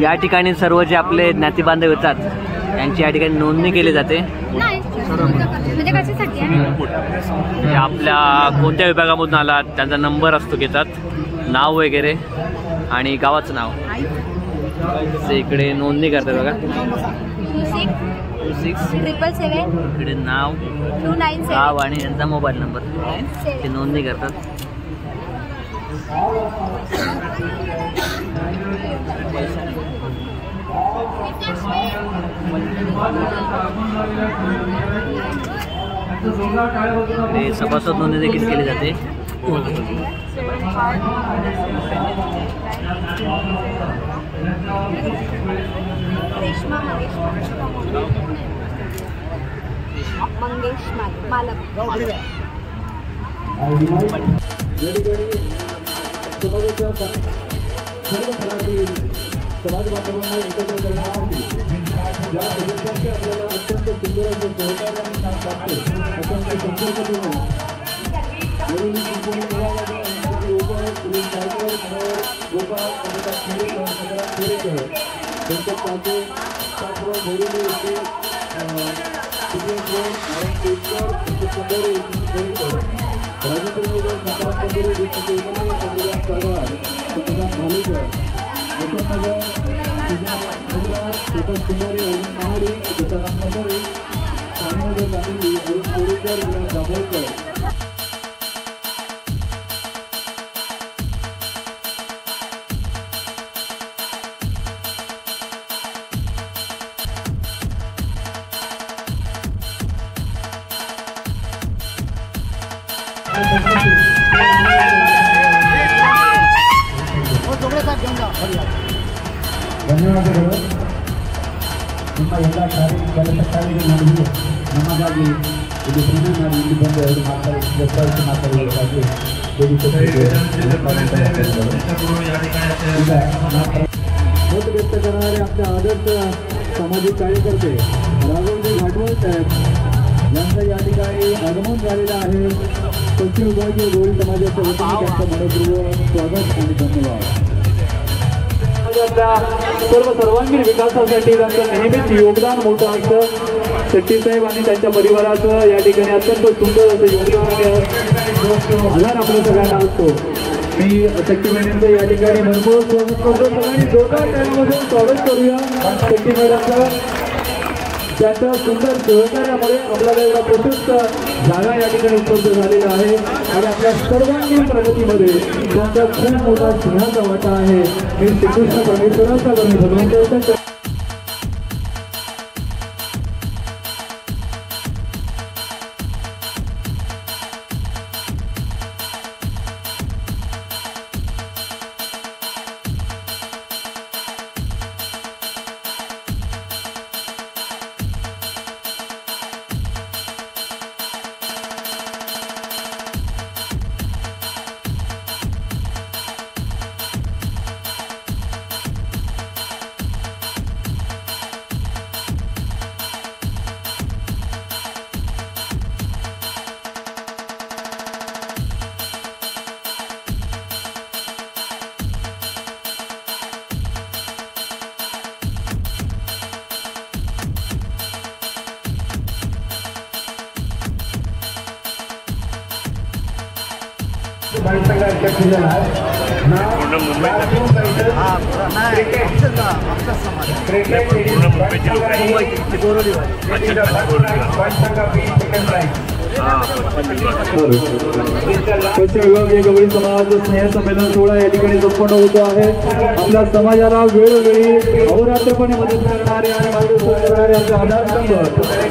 या ठिकाणी सर्व जे आपले ज्ञाती बांधव येतात त्यांची या ठिकाणी नोंदणी केली जाते। म्हणजे कशासाठी आहे? आपल्या कोणत्या विभागामधून आलात त्यांचा नंबर असतो, घेतात नाव वगैरे आणि गावाचं नाव इकडे नोंदणी करतात बघा। 2677 इकडे नाव 297 गाव आणि यांचा मोबाईल नंबर ते नोंदणी करतात। ते सभासद नोंदणी देखील केली जाते। मंगेश मालक समाज बांधवांना एकत्र करण्यासाठी ज्या सदस्यांचे आपल्याला अत्यंत सुंदर असं सहकार्य आणि काम साधते अत्यंत संपर्क करून ಧನ್ಯವಾದಗಳು। ನಿಮ್ಮ ಎಲ್ಲ ಕೆಲಸಕ್ಕಾಗಿ ನಮಗಾಗಿ ಇದು ಪೂರ್ಣ ಮಾಡಿ ಇಲ್ಲಿ ಬಂದು ಅವರು ಮಾತಾಡಬೇಕಾಗಿ मत व्यक्त करणारे आपले आदर्श सामाजिक कार्यकर्ते राघवजी घाटवळ साहेब यांचं या ठिकाणी आगमन झालेलं आहे। पश्चिम विभागीय गोळी समाजाच्या वतीने त्यांचं मनपूर्वक स्वागत आणि धन्यवाद। सर्वांगीण विकासासाठी त्यांचं नेहमीच योगदान मोठं असतं। शेट्टी साहेब आणि त्यांच्या परिवाराचं या ठिकाणी अत्यंत सुंदर असं योगदान आधार आपल्या सगळ्यांना असतो। मी शक्ती मॅडमचं या ठिकाणी मनपूर्वक स्वागत करतो। सगळ्यांनी जोरदार टाळ्यांमधून स्वागत करूया शक्ती मॅडमचं। त्यांच्या सुंदर सहकार्यामुळे आपल्याला एवढा प्रशस्त जागा या ठिकाणी उपलब्ध झालेला आहे आणि आपल्या सर्वांगीण प्रगतीमध्ये त्यांचा खूप मोठा सिंहाचा वाटा आहे। मी श्रीकृष्ण परमेश्वराचा आणि भगवंताचा पश्चिम विभागीय गवळी समाज स्नेह संमेलन सोहळा या ठिकाणी संपन्न होतो आहे। आपल्या समाजाला वेळोवेळी अहोरात्रपणे मदत करणारे आणि मार्गदर्शन करणारे आमचे आधारस्तंभ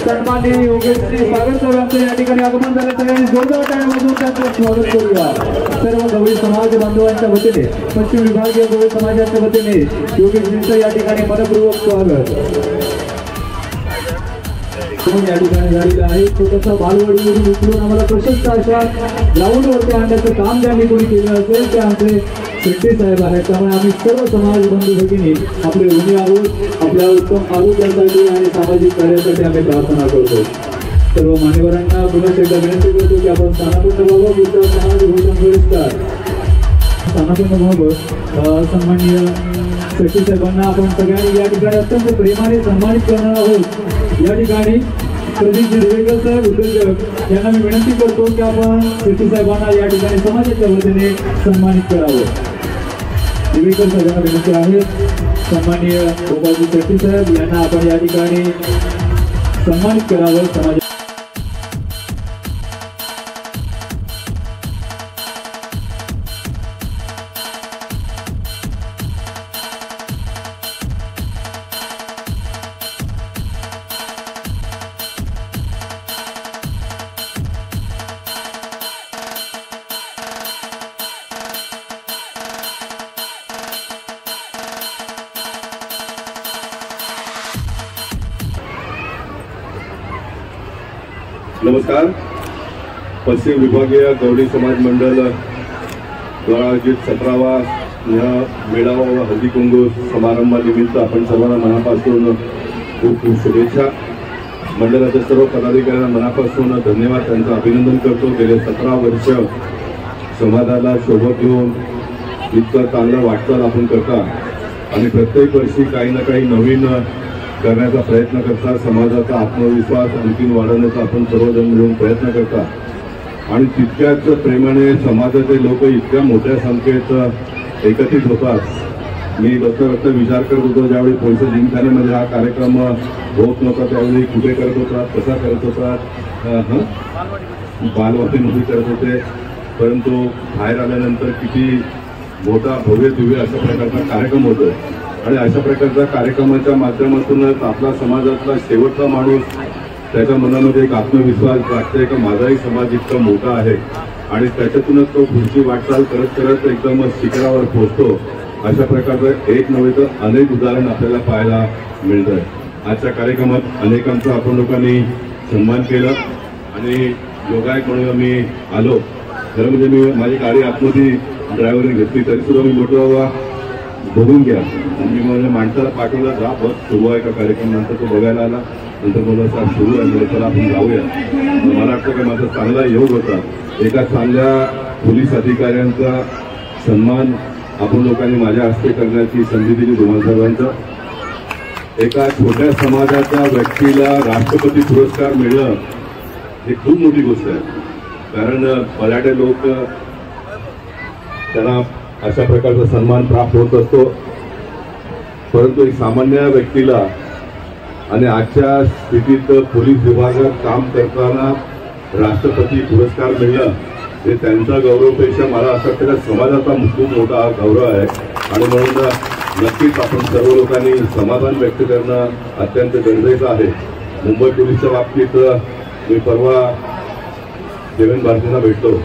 सन्माननीय योगेशजी सागर साहेब यांचं या ठिकाणी आगमन झालं। सगळ्यांनी जोरदार टाळ्यांमधून त्यांचं स्वागत करूया। सर्व गवळी समाज बांधवांच्या वतीने पश्चिम विभागीय गवळी समाजाच्या वतीने योगेशजींचं या ठिकाणी मनपूर्वक स्वागत या ठिकाणी झालेलं आहे। छोटंसं बालवाडीमधून उचलून आम्हाला प्रशस्त अशा ग्राउंडवरती आणण्याचं काम ज्यांनी कोणी केलं असेल ते आमचे शेट्टी साहेब आहेत। त्यामुळे आम्ही सर्व समाज बंधू भगिनी आपले ऋणी आहोत। आपल्या उत्तम आरोग्यासाठी आणि सामाजिक कार्यासाठी आम्ही प्रार्थना करतो। सर्व मान्यवरांना पुन्हा एकदा विनंती करतो की आपण स्थानापन्न व्हावं। पुढचा समाज भोजन पुरस्कार स्थानापन्न व्हावं। सन्माननीय शेट्टी साहेबांना आपण सगळ्यांनी या ठिकाणी अत्यंत प्रेमाने सन्मानित करणार आहोत। या ठिकाणी प्रदीप दिवेकर साहेब उद्योजक यांना मी विनंती करतो की आपण शेट्टी साहेबांना या ठिकाणी समाजाच्या वतीने सन्मानित करावं। दिवेकर साहेबांना विनंती आहे, सन्माननीय गोपालजी शेट्टी साहेब यांना आपण या ठिकाणी सन्मानित करावं। समाज नमस्कार। पश्चिम विभागीय गौडी समाज मंडळ द्वारा आयोजित 17वा मेळावा व हळदी कुंकू समारंभानिमित्त आपण सर्वांना मनापासून खूप खूप शुभेच्छा। मंडळाच्या सर्व पदाधिकाऱ्यांना मनापासून धन्यवाद, त्यांचं अभिनंदन करतो। गेले 17 वर्ष समाजाला सोबत घेऊन इतकं चांगलं वाटचाल आपण करता आणि प्रत्येक वर्षी काही ना काही नवीन करण्याचा प्रयत्न करता। समाजाचा आत्मविश्वास आणखी वाढवण्याचा आपण सर्वजण मिळून प्रयत्न करता आणि तितक्याच प्रेमाने समाजाचे लोक इतक्या मोठ्या संख्येत एकत्रित होतात। मी बसता विचार करत होतो, ज्यावेळी पोलीस जिमखान्यामध्ये हा कार्यक्रम होत नव्हता त्यावेळी कुठे करत होता, कसा करत होता, बालवाडीमध्ये करत होते, परंतु बाहेर आल्यानंतर किती मोठा भव्य दिव्य अशा प्रकारचा कार्यक्रम होतो आणि अशा प्रकारच्या कार्यक्रमाच्या माध्यमातूनच आपला समाजातला शेवटचा माणूस त्याच्या मनामध्ये एक आत्मविश्वास वाटते की माझाही समाज इतका मोठा आहे आणि त्याच्यातूनच तो पुढची वाटचाल करत करत एकदम शिखरावर पोहोचतो। अशा प्रकारचं एक नव्हे तर अनेक उदाहरण आपल्याला पाहायला मिळतं। आजच्या कार्यक्रमात अनेकांचा आपण लोकांनी सन्मान केला आणि योगायोग म्हणून मी आलो। खरं म्हणजे मी माझी गाडी आतमध्ये ड्रायव्हरने घेतली तरी सुद्धा मी म्हटलं बाबा बघून घ्या, मी माझ्या माणसाला पाठवला, जा बस सुरू आहे का कार्यक्रम, नंतर तो बघायला आला, नंतर मला साहेब सुरू आहे, चला आपण जाऊया। मला वाटतं की माझा चांगला योग होता, एका चांगल्या पोलीस अधिकाऱ्यांचा सन्मान आपण लोकांनी माझ्या हस्ते करण्याची संधी दिली। धुमाल साहेबांचा एका छोट्या समाजाच्या व्यक्तीला राष्ट्रपती पुरस्कार मिळणं ही खूप मोठी गोष्ट आहे, कारण बऱ्याचशे लोक त्यांना अशा प्रकारचा सन्मान प्राप्त होत असतो, परंतु एक सामान्य व्यक्तीला आणि आजच्या स्थितीत पोलीस विभागात काम करताना राष्ट्रपती पुरस्कार मिळणं हे त्यांचा गौरवपेक्षा मला असं वाटतं की समाजाचा खूप मोठा गौरव आहे आणि म्हणून नक्कीच आपण सर्व लोकांनी समाधान व्यक्त करणं अत्यंत गरजेचं आहे। मुंबई पोलीसच्या बाबतीत मी परवा देवेंद्र भारतींना भेटलो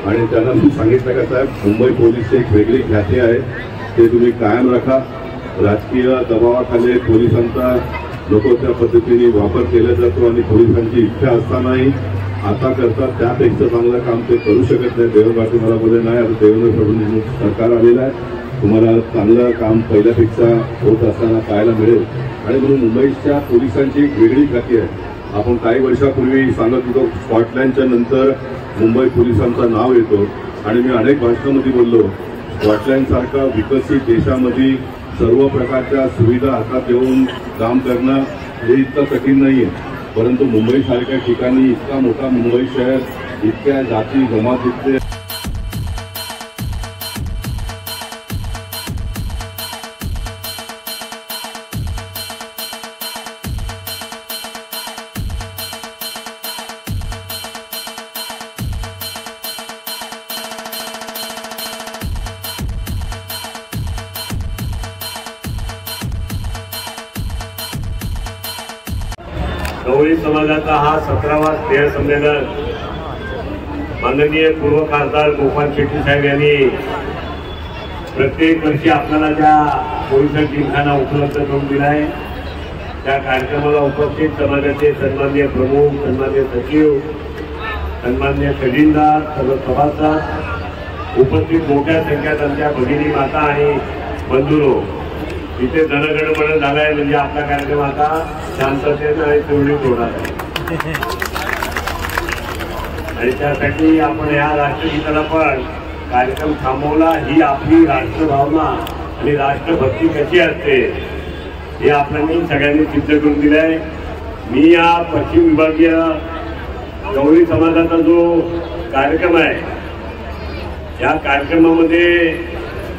आणि त्यांना मी सांगितलं का साहेब, मुंबई पोलीसची एक वेगळी ख्याती आहे, ते तुम्ही कायम राखा। राजकीय दबावाखाली पोलिसांचा लोक त्या पद्धतीने वापर केला जातो आणि पोलिसांची इच्छा असतानाही आता करतात त्यापेक्षा चांगलं काम ते करू शकत नाही। देवेंद्र भारती मला बोलले नाही, आता देवेंद्र फडणवीस सरकार आलेलं आहे, तुम्हाला चांगलं काम पहिल्यापेक्षा होत असताना पाहायला मिळेल आणि म्हणून मुंबईच्या पोलिसांची एक वेगळी ख्याती आहे। आपण काही वर्षापूर्वी सांगत होतो स्कॉटलँडच्या नंतर मुंबई पोलिसांचं नाव येतो आणि मी अनेक भाषणांमध्ये बोललो, स्कॉटलँड सारखा विकसित देशामध्ये सर्व प्रकारच्या सुविधा हातात घेऊन काम करणं हे इतकं कठीण नाहीये, परंतु मुंबई सारख्या ठिकाणी इतका मोठा मुंबई शहर, इतक्या जाती जमातीचे गवळी समाजाचा हा 17वा स्नेह संमेलन माननीय पूर्व खासदार गोपाल शेट्टी साहेब यांनी प्रत्येक वर्षी आपल्याला ज्या पोलीस जिमखाना उपलब्ध करून दिला आहे त्या कार्यक्रमाला उपस्थित समाजाचे सन्माननीय प्रमुख, सन्माननीय सचिव, सन्माननीय खजिनदार, सर्व सभासद, उपस्थित मोठ्या संख्येत आमच्या भगिनी माता आणि बंधुरो, इथे जनगणमन झालाय म्हणजे आपला कार्यक्रम आता शांततेनं आणि सुरळीत होणार आहे आणि त्यासाठी आपण या राष्ट्रगीताला पण कार्यक्रम थांबवला। ही आपली राष्ट्रभावना आणि राष्ट्रभक्ती कशी असते हे आपल्याला सगळ्यांनी सिद्ध करून दिलं आहे. मी या पश्चिम विभागीय गवळी समाजाचा जो कार्यक्रम आहे या कार्यक्रमामध्ये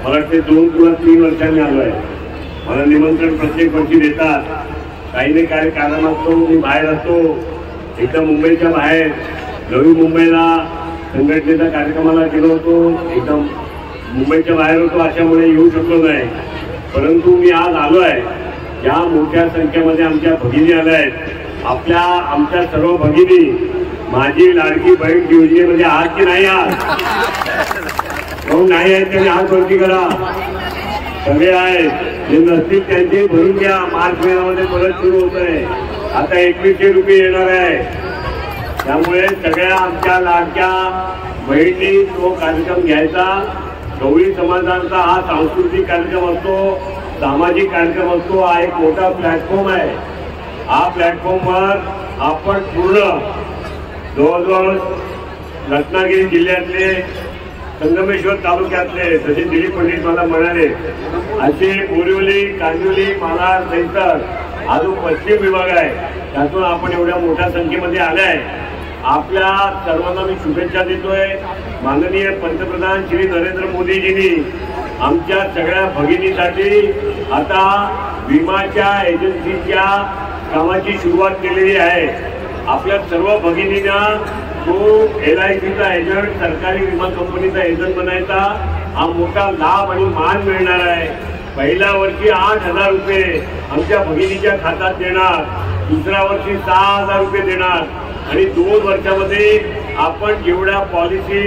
मला वाटते 2 किंवा 3 वर्षांनी आलो आहे. मला निमंत्रण प्रत्येक वर्षी देतात. काही नाही काही कारण असतो मी बाहेर असतो. एकदा मुंबईच्या बाहेर नवी मुंबईला संघटनेच्या कार्यक्रमाला गेलो होतो. एकदम मुंबईच्या बाहेर होतो अशामुळे येऊ शकलो नाही. परंतु मी आज आलो आहे. या मोठ्या संख्येमध्ये आमच्या भगिनी आल्या आहेत. आमच्या सर्व भगिनी माझी लाडकी बहीण योजनेमध्ये आहात की नाही आहात? कोण नाही आहेत त्यांनी हात वरती करा. सगळे आहेत. जे नसतील त्यांचे भरून घ्या. मार्च महिन्यामध्ये परत सुरू होत आहे. आता 2100 रुपये येणार आहे. त्यामुळे सगळ्या आमच्या लाडक्या बहिणी तो कार्यक्रम घ्यायचा. गवळी समाजाचा हा सांस्कृतिक कार्यक्रम असतो, सामाजिक कार्यक्रम असतो. हा एक मोठा प्लॅटफॉर्म आहे. हा प्लॅटफॉर्मवर आपण पूर्ण जवळजवळ रत्नागिरी जिल्ह्यातले संगमेश्वर तालुक्यातले जसे दिलीप पंडित मला म्हणाले असे बोरिवली, कांदिवली, मालाड, दहिसर हा जो पश्चिम विभाग आहे त्यातून आपण एवढ्या मोठ्या संख्येमध्ये आलाय. आपल्या सर्वांना मी शुभेच्छा देतोय. माननीय पंतप्रधान श्री नरेंद्र मोदीजींनी आमच्या सगळ्या भगिनीसाठी आता विमाच्या एजन्सीच्या कामाची सुरुवात केलेली आहे. आपल्या सर्व भगिनींना तो LICचा एजंट, सरकारी विमा कंपनीचा एजंट बनायचा हा मोठा लाभ आणि मान मिळणार आहे. पहिल्या वर्षी 8,000 रुपये आमच्या भगिनीच्या खात्यात देणार. दुसऱ्या वर्षी 6,000 रुपये देणार. आणि 2 वर्षामध्ये आपण जेवढ्या पॉलिसी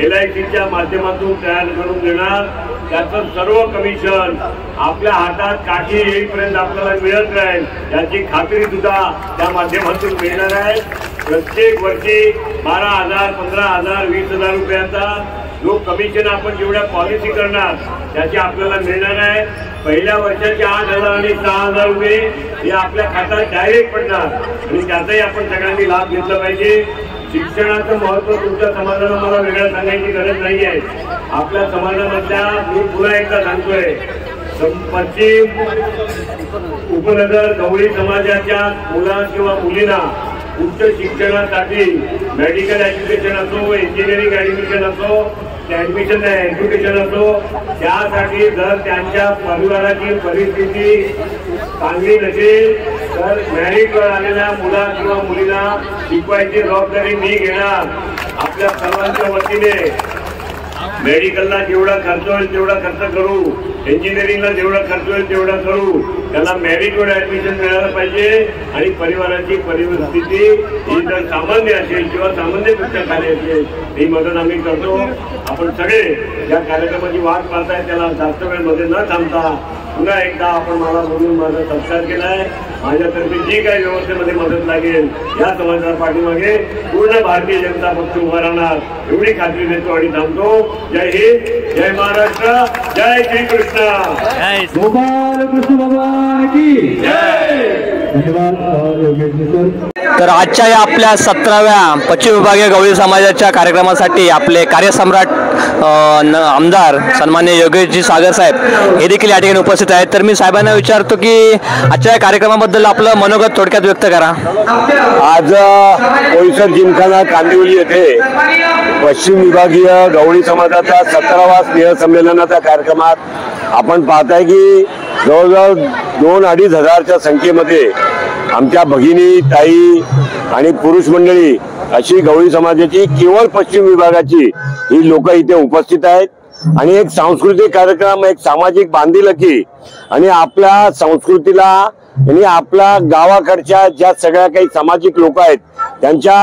LICच्या माध्यमातून तयार करून देणार त्याचं सर्व कमिशन आपल्या हातात काठी येईपर्यंत आपल्याला मिळत राहील याची खात्री सुद्धा त्या माध्यमातून मिळणार आहे. प्रत्येक वर्षी 12,000, 15,000, 20,000 रुपयाचा जो कमिशन आपण जेवढ्या पॉलिसी करणार त्याची आपल्याला मिळणार आहे. पहिल्या वर्षाचे 8,000 आणि 6,000 रुपये हे आपल्या खात्यात डायरेक्ट पडणार आणि त्याचाही आपण सगळ्यांनी लाभ घेतला पाहिजे. शिक्षणाचं महत्व तुमच्या समाजाला मला वेगळं सांगायची गरज नाही आहे. आपल्या समाजामधल्या मी पुन्हा एकदा सांगतोय पश्चिम उपनगर गवळी समाजाच्या मुला किंवा मुलींना उच्च शिक्षणासाठी मेडिकल एज्युकेशन असो, इंजिनिअरिंग ऍडमिशन असो, ऍडमिशन एज्युकेशन असो, त्यासाठी जर त्यांच्या परिवाराची परिस्थिती चांगली नसेल तर मेरिटवर आलेल्या मुला किंवा मुलीला शिकवायची जबाबदारी मी घेणार. आपल्या सर्वांच्या वतीने मेडिकलला जेवढा खर्च होईल तेवढा खर्च करू, इंजिनिअरिंगला जेवढा खर्च होईल तेवढा करू. त्याला मेरिटवर ऍडमिशन मिळालं पाहिजे आणि परिवाराची परिस्थिती ही जर सामान्य असेल किंवा सामान्यपेक्षा खाली असेल ही मदत आम्ही करतो. आपण सगळे या कार्यक्रमाची वाट पाहताय त्याला जास्त वेळ मध्ये न थांबता पुन्हा एकदा आपण मला बोलून माझा सत्कार केलाय. माझ्यातर्फे जी काही व्यवस्थेमध्ये मदत लागेल या समाजाच्या पाठीमागे पूर्ण भारतीय जनता पक्ष उभा राहणार एवढी खात्री देतो आणि थांबतो. जय हिंद, जय महाराष्ट्र, जय श्रीकृष्ण. गोपाल कृष्ण भगवान की जय. धन्यवाद योगेशजी सर. तर आजच्या या आपल्या 17व्या पश्चिम विभागीय गवळी समाजाच्या कार्यक्रमासाठी आपले कार्यसम्राट आमदार सन्माननीय योगेशजी सागर साहेब हे देखील या ठिकाणी उपस्थित आहेत. तर मी साहेबांना विचारतो की आजच्या या कार्यक्रमाबद्दल आपलं मनोगत थोडक्यात व्यक्त करा. आज बोईसर जिमखाना कांदिवली येथे पश्चिम विभागीय गवळी समाजाचा 17वा स्नेह संमेलनाच्या कार्यक्रमात आपण पाहताय की जवळजवळ 2-2.5 हजारच्या संख्येमध्ये आमच्या भगिनी, ताई आणि पुरुष मंडळी अशी गवळी समाजाची केवळ पश्चिम विभागाची ही लोक इथे उपस्थित आहेत आणि एक सांस्कृतिक कार्यक्रम, एक सामाजिक बांधिलकी आणि आपल्या संस्कृतीला आणि आपल्या गावाकडच्या ज्या सगळ्या काही सामाजिक लोक आहेत त्यांच्या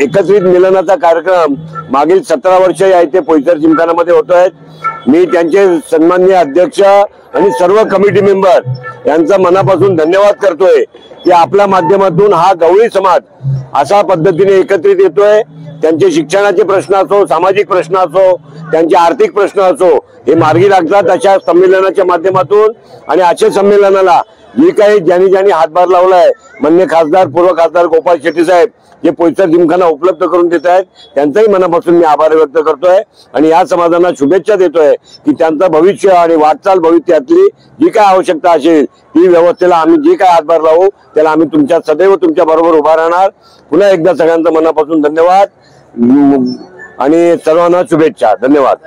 एकत्रित मिलनाचा कार्यक्रम मागील 17 वर्ष या इथे बोईसर जिमखानामध्ये होतोय. मी त्यांचे सन्माननीय अध्यक्ष आणि सर्व कमिटी मेंबर यांचा मनापासून धन्यवाद करतोय की आपल्या माध्यमातून हा गवळी समाज अशा पद्धतीने एकत्रित येतोय. त्यांचे शिक्षणाचे प्रश्न असो, सामाजिक प्रश्न असो, त्यांचे आर्थिक प्रश्न असो हे मार्गी लागतात अशा संमेलनाच्या माध्यमातून. आणि अशा संमेलनाला जे काही ज्यांनी हातभार लावलाय, माननीय खासदार पूर्व खासदार गोपाळ शेट्टी साहेब जे पोईसर जिमखाना उपलब्ध करून देत आहेत, त्यांचाही मनापासून मी आभार व्यक्त करतोय आणि या समाजाला शुभेच्छा देतोय की त्यांचं भविष्य आणि वाटचाल भविष्यातली जी काय आवश्यकता असेल ती व्यवस्थेला आम्ही जे काय हातभार लावू त्याला आम्ही तुमच्या सदैव तुमच्या बरोबर उभा राहणार। पुन्हा एकदा सगळ्यांचं मनापासून धन्यवाद आणि सर्वांना शुभेच्छा। धन्यवाद।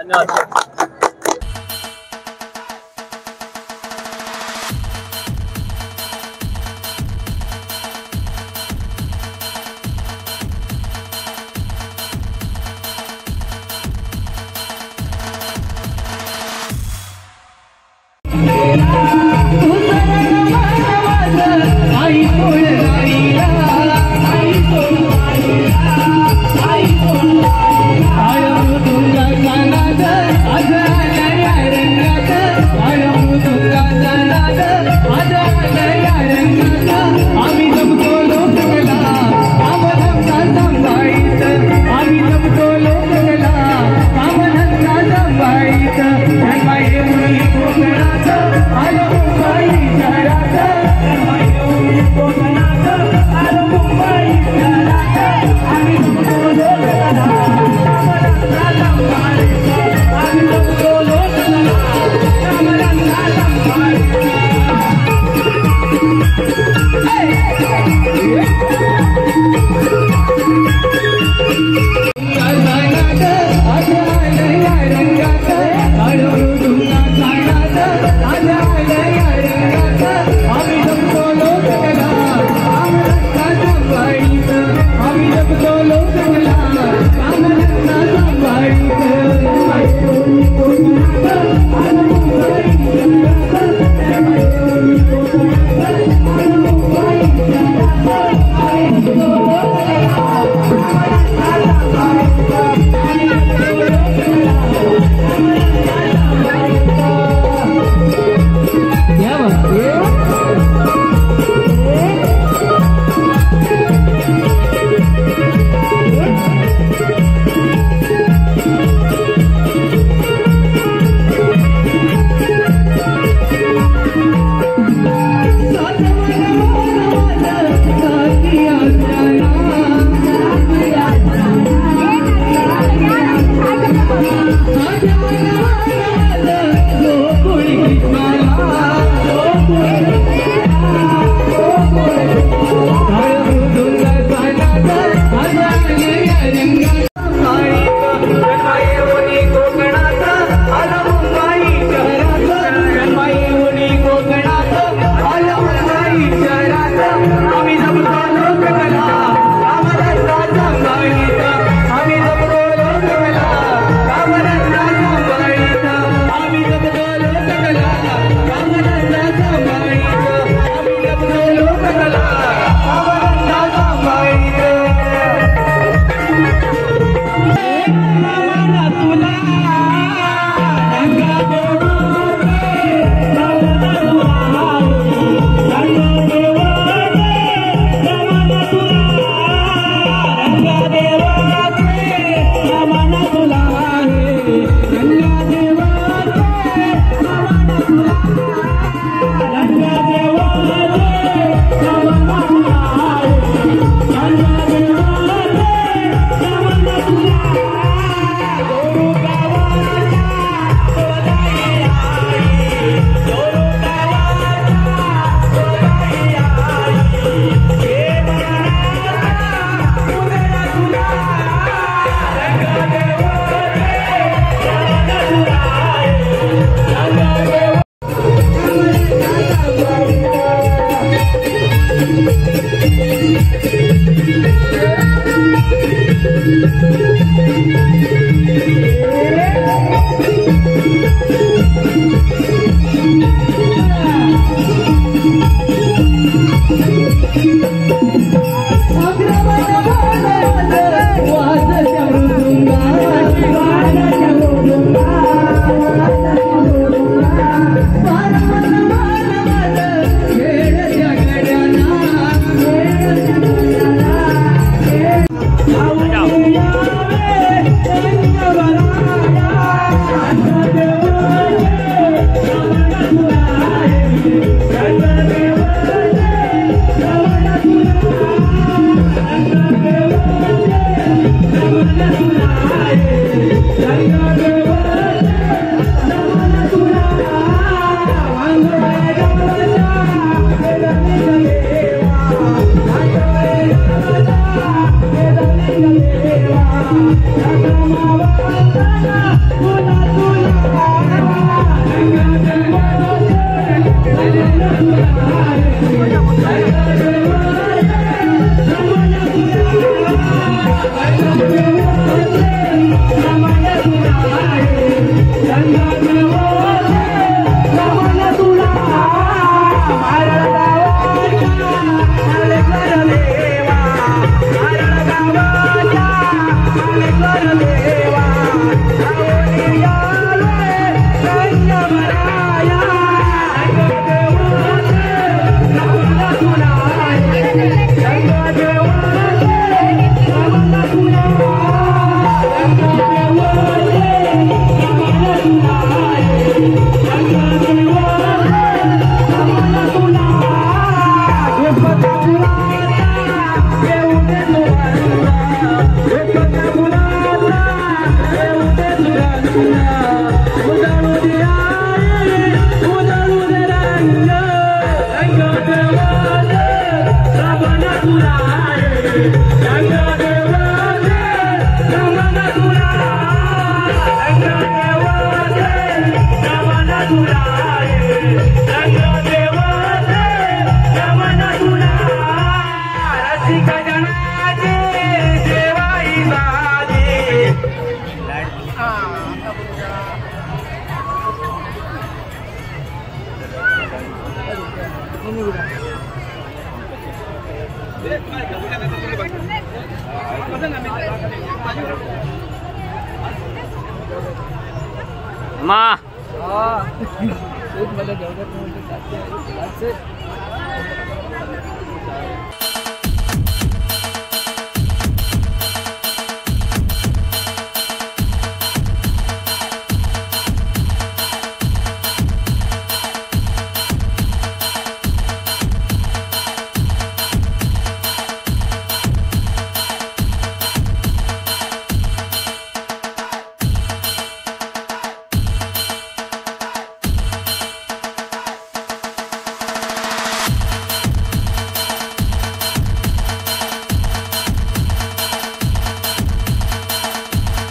मा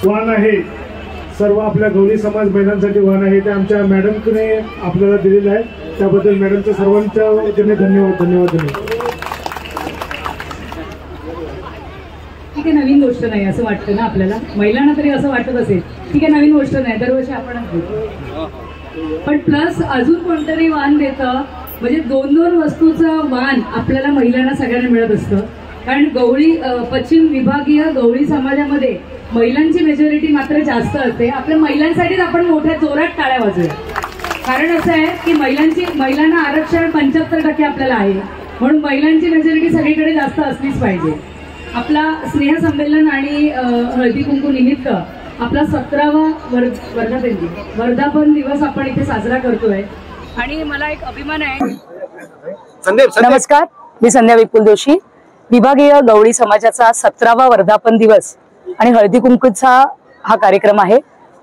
वाहन आहे सर्व आपल्या गवळी समाज महिलांसाठी वाहन आहे ते आमच्या मॅडमने आपल्याला दिलेलं आहे, त्याबद्दल मॅडमच्या सर्वांच्या वतीने धन्यवाद धन्यवाद धन्यवाद. ठीक आहे, नवीन गोष्ट नाही असं वाटतं ना आपल्याला, महिलांना तरी असं वाटत असेल ठीक आहे नवीन गोष्ट नाही, दरवर्षी आपणच देतो, पण प्लस अजून कोणतरी वाहन देतं म्हणजे दोन दोन वस्तूचं वाहन आपल्याला महिलांना सगळ्यांना मिळत असतं. कारण गवळी पश्चिम विभागीय गवळी समाजामध्ये महिलांची मेजॉरिटी मात्र जास्त असते. आपल्या महिलांसाठीच आपण मोठ्या जोरात टाळ्या वाजूया. कारण असं आहे की महिलांना आरक्षण 75% आपल्याला आहे, म्हणून महिलांची मेजॉरिटी सगळीकडे जास्त असलीच पाहिजे. आपला स्नेहसंमेलन आणि हळदी कुंकू निमित्त आपला 17वा वर्धापन दिवस आपण इथे साजरा करतोय आणि मला एक अभिमान आहे. नमस्कार, मी संध्या विपुल जोशी. विभागीय गवळी समाजाचा 17वा वर्धापन दिवस आणि हळदी कुंकूचा हा कार्यक्रम आहे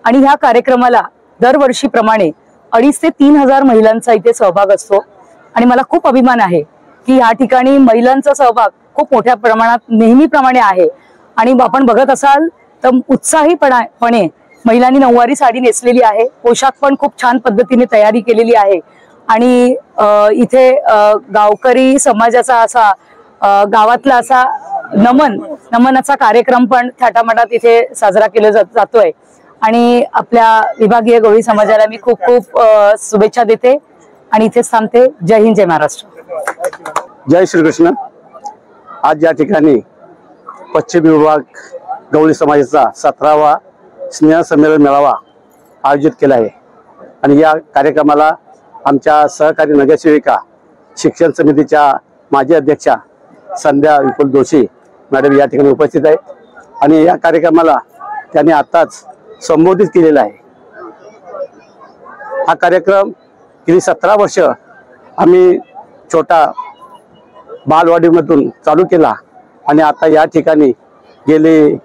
आणि ह्या कार्यक्रमाला दरवर्षीप्रमाणे 2,500 ते 3,000 महिलांचा इथे सहभाग असतो आणि मला खूप अभिमान आहे की या ठिकाणी महिलांचा सहभाग खूप मोठ्या प्रमाणात नेहमीप्रमाणे आहे. आणि आपण बघत असाल तर उत्साहीपणे महिलांनी नऊवारी साडी नेसलेली आहे, पोशाख पण खूप छान पद्धतीने तयारी केलेली आहे आणि इथे गावकरी समाजाचा असा गावातला असा नमनाचा कार्यक्रम पण थाटामाटात इथे साजरा केला जातोय आणि आपल्या विभागीय गवळी समाजाला मी खूप खूप शुभेच्छा देते आणि इथेच थांबते. जय हिंद, जय महाराष्ट्र. जय श्रीकृष्ण. आज या ठिकाणी पश्चिम विभाग गवळी समाजाचा 17वा स्नेहसंमेलन मेळावा आयोजित केला आहे आणि या कार्यक्रमाला आमच्या सहकारी नगरसेविका शिक्षण समितीच्या माजी अध्यक्षा संध्या विपुल जोशी मॅडम या ठिकाणी उपस्थित आहेत आणि या कार्यक्रमाला त्यांनी आताच संबोधित केलेला आहे. हा कार्यक्रम गेली 17 वर्ष आम्ही छोटा बालवाडीमधून चालू केला आणि आता या ठिकाणी गेले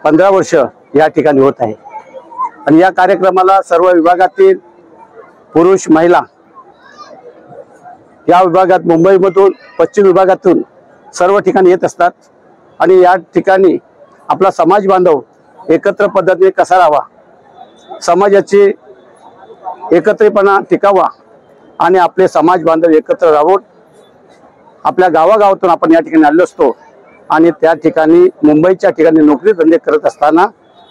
15 वर्ष या ठिकाणी होत आहे आणि या कार्यक्रमाला सर्व विभागातील पुरुष महिला या विभागात मुंबईमधून पश्चिम विभागातून सर्व ठिकाणी येत असतात आणि या ठिकाणी आपला समाज बांधव एकत्र पद्धतीने कसा राहावा, समाजाची एकत्रितपणा टिकावा आणि आपले समाज बांधव एकत्र राहून आपल्या गावागावातून आपण या ठिकाणी आलो असतो आणि त्या ठिकाणी मुंबईच्या ठिकाणी नोकरी धंदे करत असताना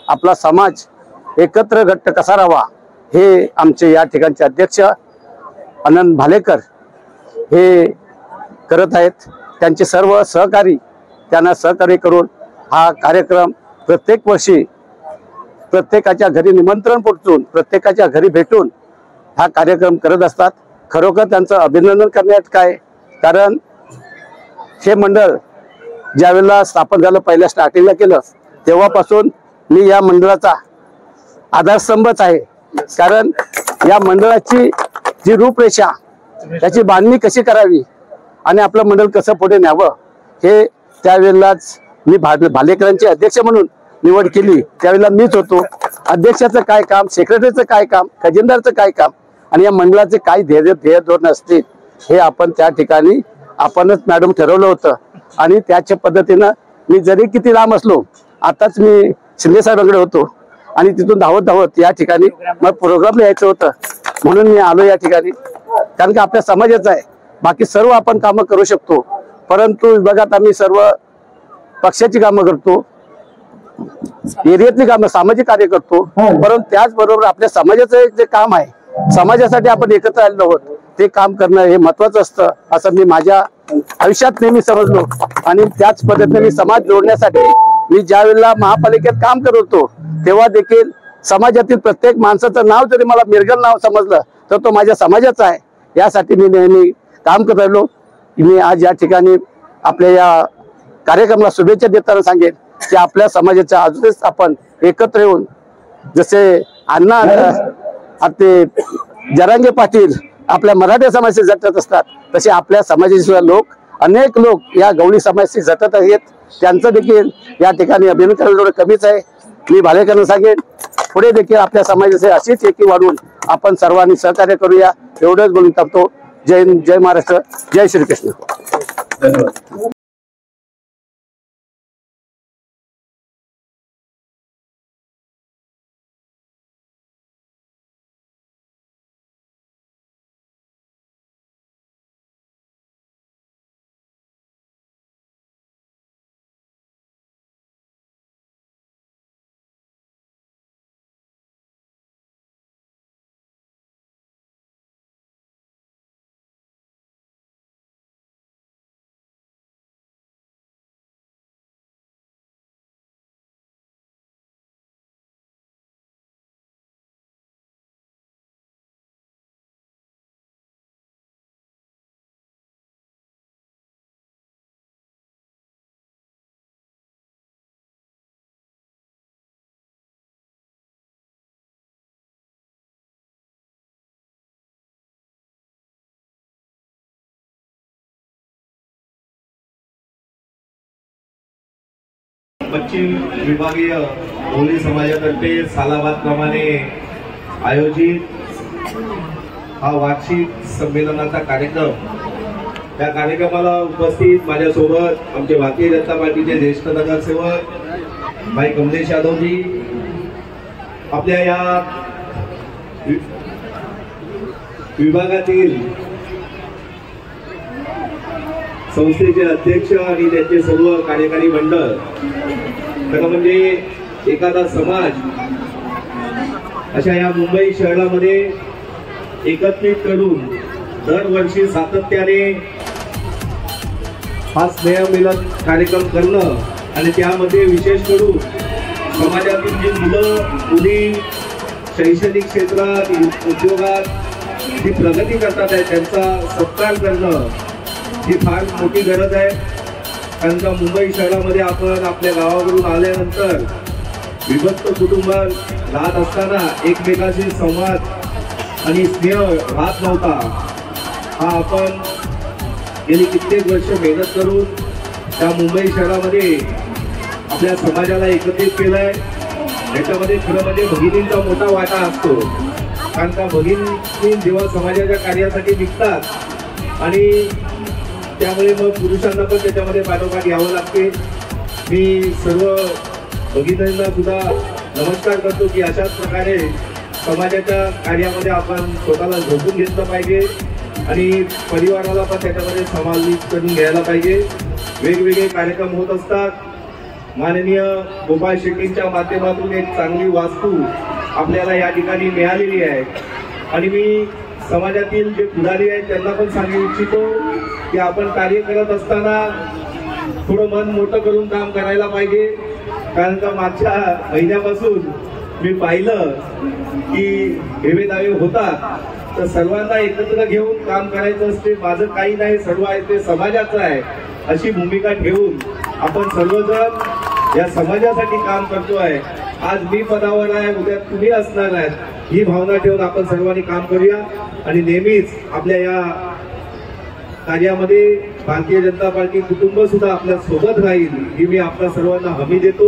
आपला समाज एकत्र घट्ट कसा राहावा हे आमचे या ठिकाणचे अध्यक्ष आनंद भालेकर हे करत आहेत. त्यांचे सर्व सहकारी त्यांना सहकार्य करून हा कार्यक्रम प्रत्येक वर्षी प्रत्येकाच्या घरी निमंत्रण पोहोचून प्रत्येकाच्या घरी भेटून हा कार्यक्रम करत असतात. खरोखर त्यांचं अभिनंदन करण्यात काय, कारण हे मंडळ ज्यावेळेला स्थापन झालं पहिल्या स्टार्टिंगला केलं तेव्हापासून मी या मंडळाचा आधारस्तंभच आहे. कारण या मंडळाची जी रूपरेषा त्याची बांधणी कशी करावी आणि आपलं मंडळ कसं पुढे न्यावं हे त्यावेळेलाच मी भालेकरांचे अध्यक्ष म्हणून निवड केली त्यावेळेला मीच होतो. अध्यक्षाचं काय काम, सेक्रेटरीचं काय काम, खजिनदारचं काय काम आणि या मंडळाचे काय ध्येय धोरण असतील हे आपण त्या ठिकाणी आपणच मॅडम ठरवलं होतं आणि त्याच्या पद्धतीनं मी जरी किती लांब असलो, आताच मी शिंदे साहेबांकडे होतो आणि तिथून धावत या ठिकाणी मग प्रोग्रामला यायचं होतं म्हणून मी आलो या ठिकाणी. कारण की आपल्या समाजाचं आहे, बाकी सर्व आपण कामं करू शकतो परंतु विभागात आम्ही सर्व पक्षाची कामं करतो, एरियातली कामं सामाजिक कार्य करतो, परंतु त्याचबरोबर आपल्या समाजाचं जे काम आहे समाजासाठी आपण एकत्र आलेलो आहोत ते काम करणं हे महत्वाचं असतं असं मी माझ्या आयुष्यात नेहमी समजलो. आणि त्याच पद्धतीने मी समाज जोडण्यासाठी मी ज्या वेळेला महापालिकेत काम करत होतो तेव्हा देखील समाजातील प्रत्येक माणसाचं नाव जरी मला मिरगल नाव समजलं तर तो माझ्या समाजाचा आहे. यासाठी मी नेहमी काम करत राहिलो. मी आज या ठिकाणी आपल्या या कार्यक्रमाला शुभेच्छा देताना सांगेन की आपल्या समाजाच्या अजूनच आपण एकत्र येऊन जसे अण्णा ते जरांगे पाटील आपल्या मराठा समाजाशी झटत असतात तसे आपल्या समाजाचे सुद्धा लोक अनेक लोक या गवळी समाजाशी झटत आहेत. त्यांचं देखील या ठिकाणी अभिनंदन करायला थोडं कमीच आहे. मी भालेकरांना सांगेन पुढे देखील आपल्या समाजाचे अशीच एकी वाढवून आपण सर्वांनी सहकार्य करूया एवढंच बोलून टाकतो. जय हिंद, जय महाराष्ट्र, जय श्रीकृष्ण. धन्यवाद. पश्चिम विभागीय गवळी समाजातर्फे सालाबाद प्रमाणे आयोजित हा वार्षिक संमेलनाचा कार्यक्रम. त्या कार्यक्रमाला उपस्थित माझ्यासोबत आमचे भारतीय जनता पार्टीचे ज्येष्ठ नगरसेवक भाई कमलेश यादवजी, आपल्या या विभागातील संस्थेचे अध्यक्ष आणि त्यांचे सर्व कार्यकारी मंडळ. खरं म्हणजे एखादा समाज अशा या मुंबई शहरामध्ये एकत्रित करून दरवर्षी सातत्याने हा स्नेहमिलन कार्यक्रम करणं आणि त्यामध्ये विशेष करून समाजातील जी मुलं मुली शैक्षणिक क्षेत्रात उद्योगात जी प्रगती करतात आहे त्यांचा सत्कार करणं ही फार मोठी गरज आहे. कारण का मुंबई शहरामध्ये आपण आपल्या गावावरून आल्यानंतर विभक्त कुटुंबात राहत असताना एकमेकाशी संवाद आणि स्नेह राहत नव्हता. हा आपण गेली कित्येक वर्ष मेहनत करून त्या मुंबई शहरामध्ये आपल्या समाजाला एकत्रित केलंय. याच्यामध्ये खरं म्हणजे भगिनींचा मोठा वाटा असतो. कारण का भगिनी जेव्हा समाजाच्या कार्यासाठी निघतात आणि त्यामुळे मग पुरुषांना पण त्याच्यामध्ये पाठोपाठ यावं लागते. मी सर्व भगिनींना सुद्धा नमस्कार करतो की अशाच प्रकारे समाजाच्या कार्यामध्ये आपण स्वतःला झोकून घेतलं पाहिजे आणि परिवाराला पण त्याच्यामध्ये समाविष्ट करून घ्यायला पाहिजे. वेगवेगळे कार्यक्रम होत असतात. माननीय गोपाळ शेट्टींच्या माध्यमातून एक चांगली वास्तू आपल्याला या ठिकाणी मिळालेली आहे आणि मी समाजातील जे पुढारी आहेत त्यांना पण सांगू इच्छितो की आपण कार्य करत असताना थोडं मन मोठं करून काम करायला पाहिजे. कारण का मागच्या महिन्यापासून मी पाहिलं की हेवे दावे होतात, तर सर्वांना एकत्र घेऊन काम करायचं असते. माझं काही नाही, सर्व आहे ते समाजाचं आहे अशी भूमिका ठेवून आपण सर्वजण या समाजासाठी काम करतोय. आज मी पदावर आहे, उद्या तुम्ही असणार आहेत, ही भावना ठेवून आपण सर्वांनी काम करूया आणि नेहमीच आपल्या या कार्यामध्ये भारतीय जनता पार्टी कुटुंब सुद्धा आपल्या सोबत राहील ही मी आपल्या सर्वांना हमी देतो.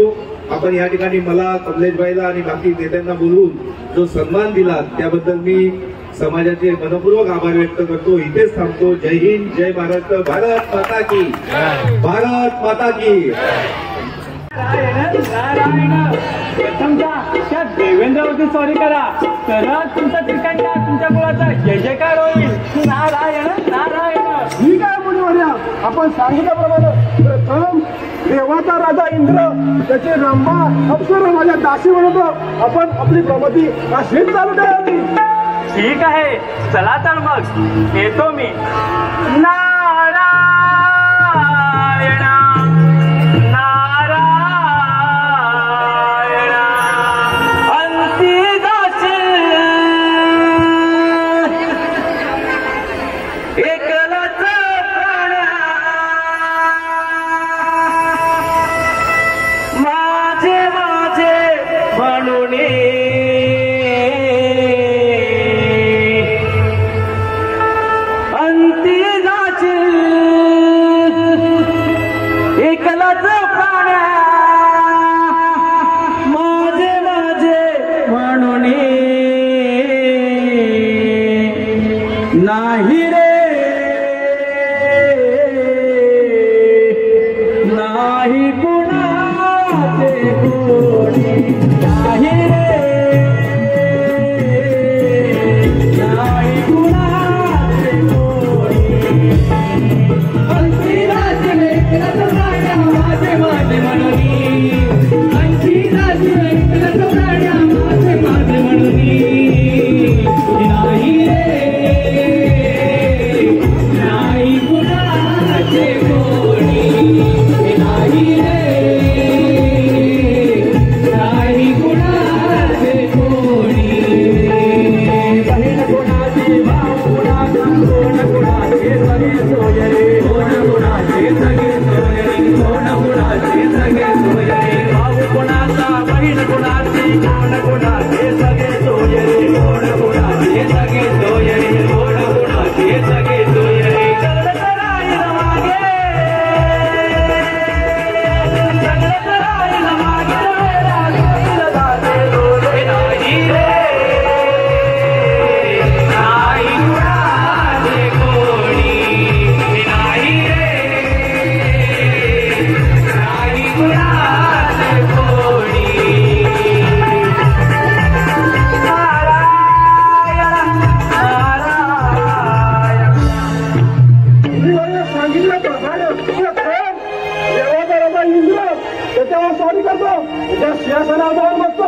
आपण या ठिकाणी मला, कमलेशबाईला आणि बाकी नेत्यांना बोलवून जो सन्मान दिला त्याबद्दल मी समाजाचे मनपूर्वक आभार व्यक्त करतो. इथेच थांबतो. जय हिंद, जय महाराष्ट्र, भारत माता की, भारत माता की. त्या देवेंद्रवरती सॉरी करा तरच तुमचा तिरकांच्या तुमच्या मुलाचा जय जयकार होईल. नारायण नारायण. मी काय म्हणूया आपण सांगितल्याप्रमाणे प्रथम देवाचा राजा इंद्र त्याचे रंभा अप्सरा माझ्या दासी म्हणतो आपण आपली प्रगती अशीच चालू द्यावी. ठीक आहे, चला तर मग येतो मी. नारायण नारायण अंतिदास एकलाच प्राण माझे माझे म्हणून एकलाच प्राण माझे माझे म्हणून नाही रे नाही कुणाचे कोणी नाही रे नाही कुणाचे कोणी अंतिराज एकलाच प्राण माझे माझे म्हणून अंतिराज एकलाच प्राण माझे माझे म्हणून नाही रे नाही कुणाचे कोणी नाही रे नाही कुणाचे कोणी बहीण कुणाची भाऊ कुणाचा कोण कुणाचे सगळे सोयरे कोण कुणाचे सगळे सोयरे कोण कुणाचे सगळे सोयरे भाऊ कुणाचा बहीण कुणाची कोण कुणाचे सगळे सोयरे कोण कुणाचे सगळे सोयरे कोण कुणाचे सगळे सोयरे जगत राहील मागे जगत राहील मागे राहील दाते डोळे नाही रे नाही कुणाचे कोणी नाही रे नाही कुणाचे कोणी. देवाचा राजा इंद्र त्याच्यावर स्वारी करतो त्या सिंहासनावर जाऊन बसतो.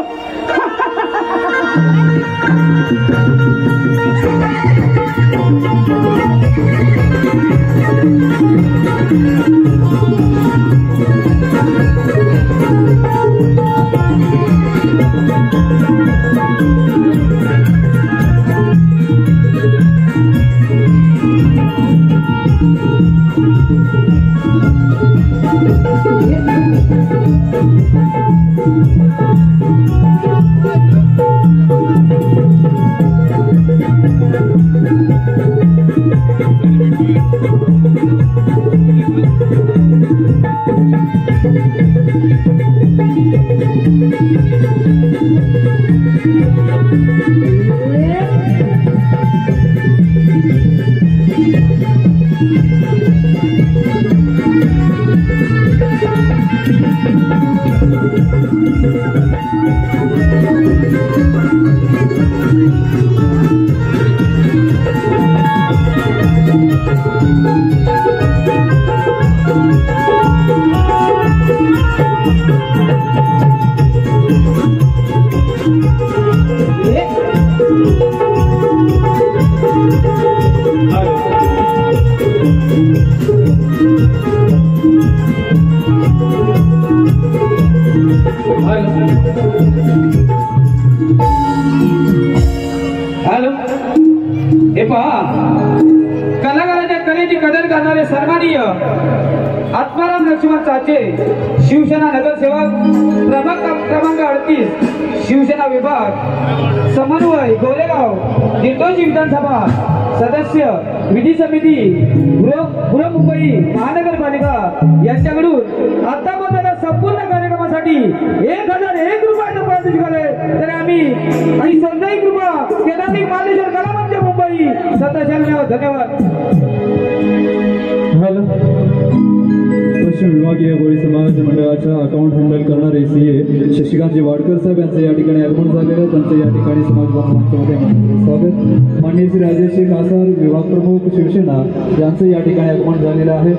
Thank you. हॅलो, हे पहा, कलाकाराच्या कलेची कदर करणारे सन्माननीय आत्माराम लक्ष्मण चाचे, शिवसेना नगरसेवक प्रभाग क्रमांक 38 शिवसेना विभाग समन्वय गोरेगाव दिंडोजी विधानसभा सदस्य विधी समिती बृहन्मुंबई महानगरपालिका यांच्याकडून आतापर्यंत संपूर्ण कार्यक्रमासाठी 1001 रुपयाचं पारितोषिक झाले. तर आम्ही आणि संजय कृपा केदारी मालेश्वर कलामंच मुंबई सदस्यांना धन्यवाद. पश्चिम विभागीय कोळी समाज मंडळाच्या अकाउंट हँडल करणारे सीए शशिकांत वाडकर साहेब यांचं या ठिकाणी अर्पण झालेलं. त्यांचं या ठिकाणी समाज बांधवांमध्ये स्वागत. माननीय श्री राजेश कासार विभाग प्रमुख शिवसेना यांचं या ठिकाणी आगमन झालेलं आहे.